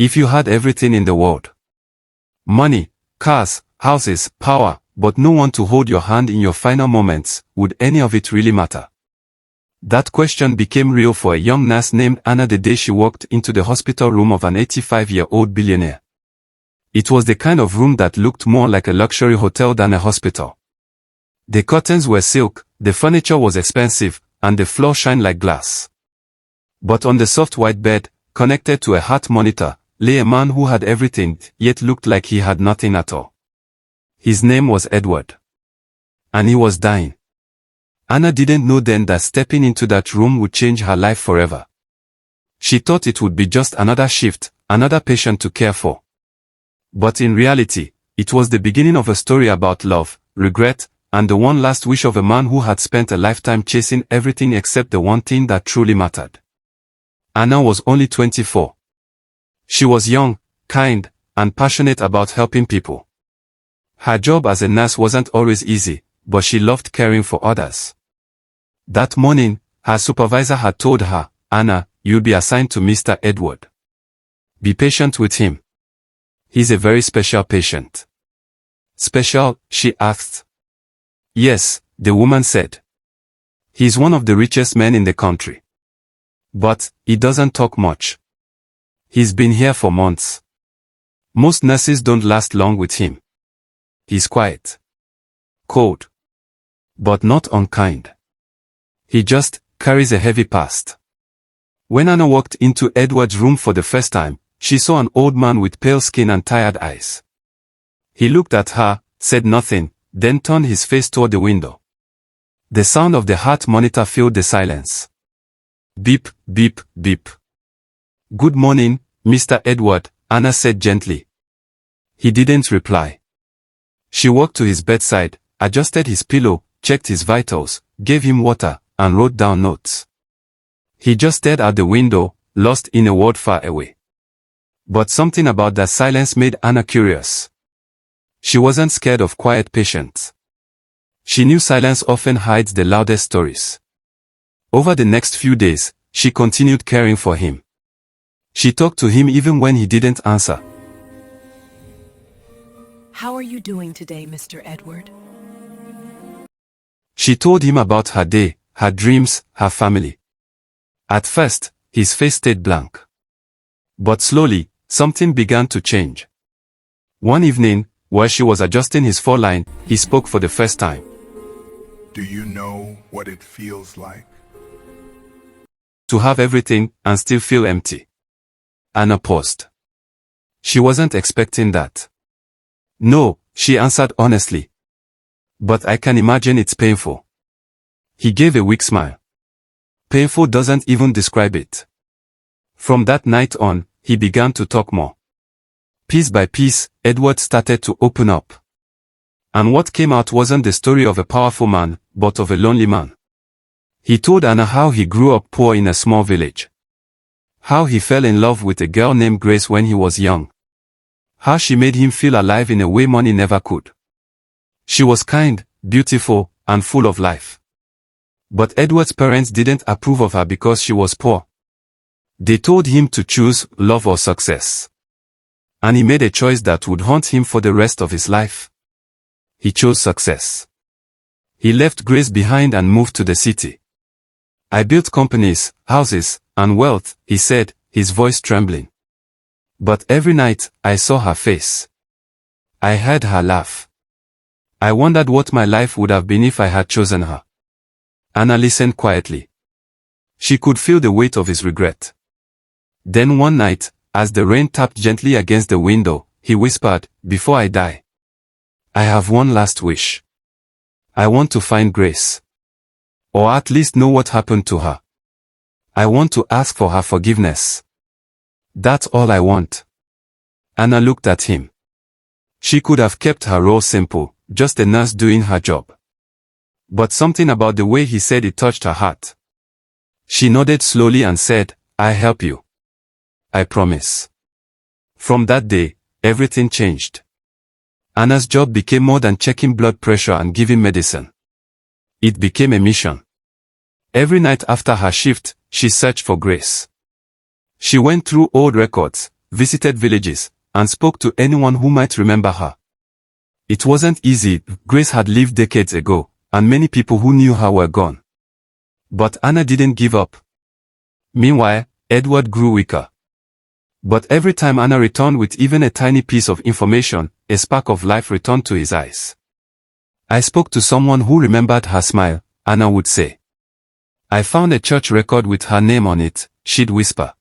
If you had everything in the world, money, cars, houses, power, but no one to hold your hand in your final moments, would any of it really matter? That question became real for a young nurse named Anna the day she walked into the hospital room of an 85-year-old billionaire. It was the kind of room that looked more like a luxury hotel than a hospital. The curtains were silk, the furniture was expensive, and the floor shined like glass. But on the soft white bed, connected to a heart monitor, lay a man who had everything, yet looked like he had nothing at all. His name was Edward. And he was dying. Anna didn't know then that stepping into that room would change her life forever. She thought it would be just another shift, another patient to care for. But in reality, it was the beginning of a story about love, regret, and the one last wish of a man who had spent a lifetime chasing everything except the one thing that truly mattered. Anna was only 24. She was young, kind, and passionate about helping people. Her job as a nurse wasn't always easy, but she loved caring for others. That morning, her supervisor had told her, "Anna, you'll be assigned to Mr. Edward. Be patient with him. He's a very special patient." "Special?" she asked. "Yes," the woman said. "He's one of the richest men in the country. But he doesn't talk much. He's been here for months. Most nurses don't last long with him. He's quiet, cold, but not unkind. He just carries a heavy past." When Anna walked into Edward's room for the first time, she saw an old man with pale skin and tired eyes. He looked at her, said nothing, then turned his face toward the window. The sound of the heart monitor filled the silence. Beep, beep, beep. "Good morning, Mr. Edward," Anna said gently. He didn't reply. She walked to his bedside, adjusted his pillow, checked his vitals, gave him water, and wrote down notes. He just stared out the window, lost in a world far away. But something about that silence made Anna curious. She wasn't scared of quiet patients. She knew silence often hides the loudest stories. Over the next few days, she continued caring for him. She talked to him even when he didn't answer. "How are you doing today, Mr. Edward?" She told him about her day, her dreams, her family. At first, his face stayed blank. But slowly, something began to change. One evening, while she was adjusting his foreline, he spoke for the first time. "Do you know what it feels like to have everything and still feel empty?" Anna paused. She wasn't expecting that. "No," she answered honestly. "But I can imagine it's painful." He gave a weak smile. Painful doesn't even describe it. From that night on, he began to talk more. Piece by piece, Edward started to open up. And what came out wasn't the story of a powerful man, but of a lonely man. He told Anna how he grew up poor in a small village. How he fell in love with a girl named Grace when he was young. How she made him feel alive in a way money never could. She was kind, beautiful, and full of life. But Edward's parents didn't approve of her because she was poor. They told him to choose love or success. And he made a choice that would haunt him for the rest of his life. He chose success. He left Grace behind and moved to the city. "I built companies, houses, and wealth," he said, his voice trembling. "But every night, I saw her face. I heard her laugh. I wondered what my life would have been if I had chosen her." Anna listened quietly. She could feel the weight of his regret. Then one night, as the rain tapped gently against the window, he whispered, "Before I die, I have one last wish. I want to find Grace. Or at least know what happened to her. I want to ask for her forgiveness. That's all I want." Anna looked at him. She could have kept her role simple, just a nurse doing her job. But something about the way he said it touched her heart. She nodded slowly and said, "I'll help you. I promise." From that day, everything changed. Anna's job became more than checking blood pressure and giving medicine. It became a mission. Every night after her shift, she searched for Grace. She went through old records, visited villages, and spoke to anyone who might remember her. It wasn't easy. Grace had lived decades ago, and many people who knew her were gone. But Anna didn't give up. Meanwhile, Edward grew weaker. But every time Anna returned with even a tiny piece of information, a spark of life returned to his eyes. "I spoke to someone who remembered her smile," Anna would say. "I found a church record with her name on it," she'd whisper.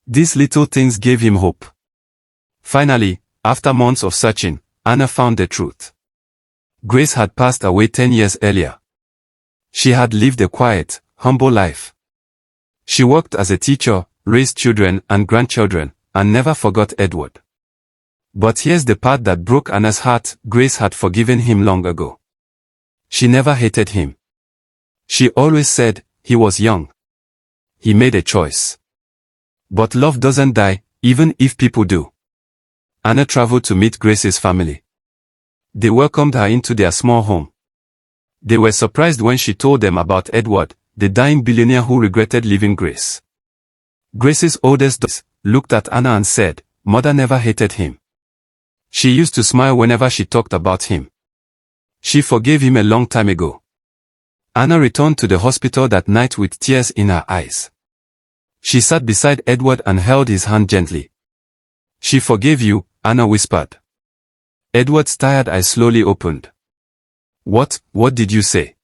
These little things gave him hope. Finally, after months of searching, Anna found the truth. Grace had passed away 10 years earlier. She had lived a quiet, humble life. She worked as a teacher, raised children and grandchildren, and never forgot Edward. But here's the part that broke Anna's heart: Grace had forgiven him long ago. She never hated him. She always said, he was young. He made a choice. But love doesn't die, even if people do. Anna traveled to meet Grace's family. They welcomed her into their small home. They were surprised when she told them about Edward, the dying billionaire who regretted leaving Grace. Grace's oldest daughter looked at Anna and said, "Mother never hated him. She used to smile whenever she talked about him. She forgave him a long time ago." Anna returned to the hospital that night with tears in her eyes. She sat beside Edward and held his hand gently. "She forgave you," Anna whispered. Edward's tired eyes slowly opened. What did you say?"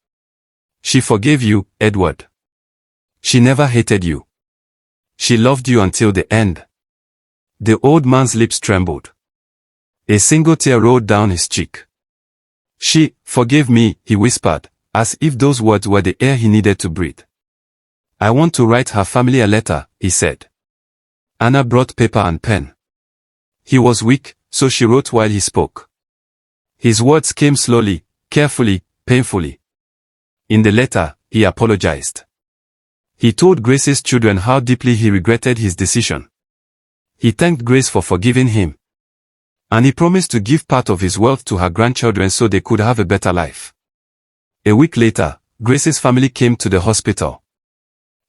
"She forgave you, Edward. She never hated you. She loved you until the end." The old man's lips trembled. A single tear rolled down his cheek. "She forgave me," he whispered, as if those words were the air he needed to breathe. "I want to write her family a letter," he said. Anna brought paper and pen. He was weak, so she wrote while he spoke. His words came slowly, carefully, painfully. In the letter, he apologized. He told Grace's children how deeply he regretted his decision. He thanked Grace for forgiving him. And he promised to give part of his wealth to her grandchildren so they could have a better life. A week later, Grace's family came to the hospital.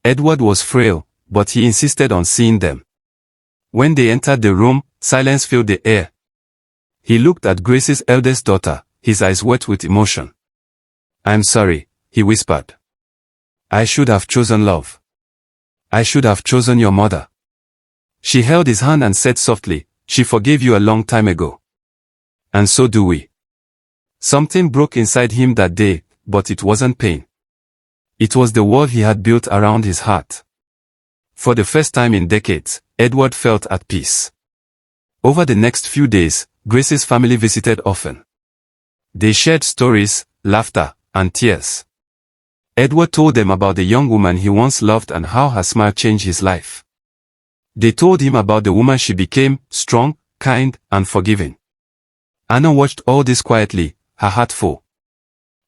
Edward was frail, but he insisted on seeing them. When they entered the room, silence filled the air. He looked at Grace's eldest daughter, his eyes wet with emotion. "I'm sorry," he whispered. "I should have chosen love. I should have chosen your mother." She held his hand and said softly, "She forgave you a long time ago. And so do we." Something broke inside him that day, but it wasn't pain. It was the wall he had built around his heart. For the first time in decades, Edward felt at peace. Over the next few days, Grace's family visited often. They shared stories, laughter, and tears. Edward told them about the young woman he once loved and how her smile changed his life. They told him about the woman she became, strong, kind, and forgiving. Anna watched all this quietly, her heart full.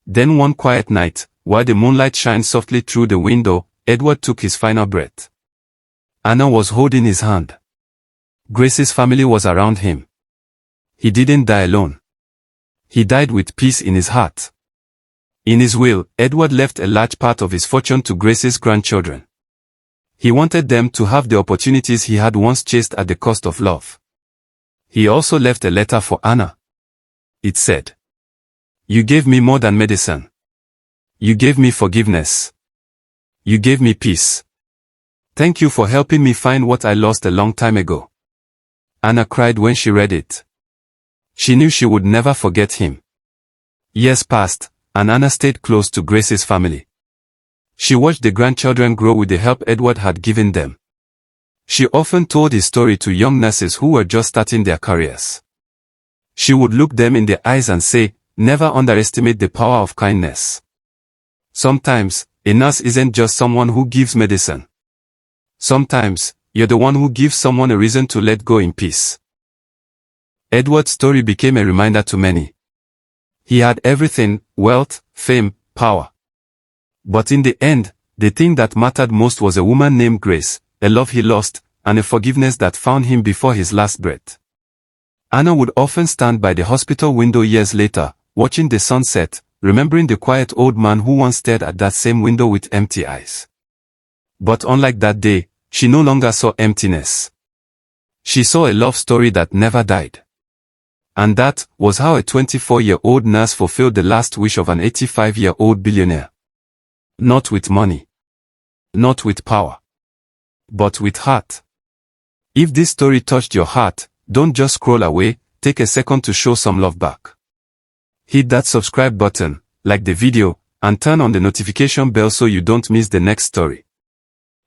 Then one quiet night, while the moonlight shined softly through the window, Edward took his final breath. Anna was holding his hand. Grace's family was around him. He didn't die alone. He died with peace in his heart. In his will, Edward left a large part of his fortune to Grace's grandchildren. He wanted them to have the opportunities he had once chased at the cost of love. He also left a letter for Anna. It said, "You gave me more than medicine. You gave me forgiveness. You gave me peace. Thank you for helping me find what I lost a long time ago." Anna cried when she read it. She knew she would never forget him. Years passed, and Anna stayed close to Grace's family. She watched the grandchildren grow with the help Edward had given them. She often told his story to young nurses who were just starting their careers. She would look them in the eyes and say, "Never underestimate the power of kindness. Sometimes, a nurse isn't just someone who gives medicine. Sometimes, you're the one who gives someone a reason to let go in peace." Edward's story became a reminder to many. He had everything: wealth, fame, power. But in the end, the thing that mattered most was a woman named Grace, a love he lost, and a forgiveness that found him before his last breath. Anna would often stand by the hospital window years later, watching the sunset, remembering the quiet old man who once stared at that same window with empty eyes. But unlike that day, she no longer saw emptiness. She saw a love story that never died. And that was how a 24-year-old nurse fulfilled the last wish of an 85-year-old billionaire. Not with money. Not with power. But with heart. If this story touched your heart, don't just scroll away, take a second to show some love back. Hit that subscribe button, like the video, and turn on the notification bell so you don't miss the next story.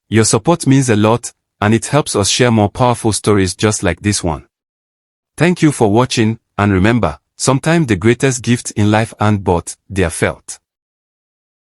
Your support means a lot, and it helps us share more powerful stories just like this one. Thank you for watching, and remember, sometimes the greatest gifts in life aren't bought, they are felt.